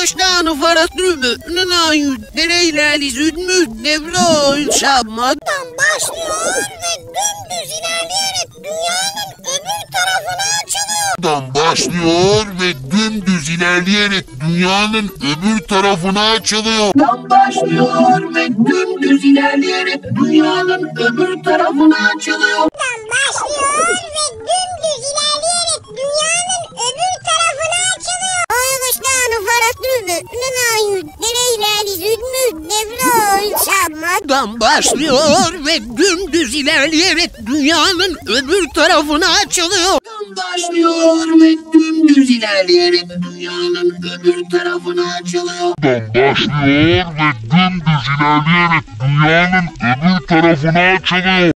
Kuşlarını farasını nereylerli züdmü devre şammadan Başlıyor ve dümdüz ilerleyerek dünyanın öbür tarafına açılıyor. Başlıyor ve dümdüz ilerleyerek dünyanın öbür tarafına açılıyor. başlıyor ve dümdüz ilerleyerek dünyanın öbür tarafına açılıyor. Başlıyor ve dümdüz ilerleyerek dünyanın öbür tarafına açılıyor. Ay kuşlarını farasını nereylerli züdmü devre şammadan Başlıyor ve dümdüz ilerleyerek dünyanın öbür tarafına açılıyor. Başlıyor ve dümdüz ilerleyerek dünyanın öbür tarafına açılıyor. Başlıyor ve dümdüz ilerleyerek dünyanın öbür tarafına açılıyor.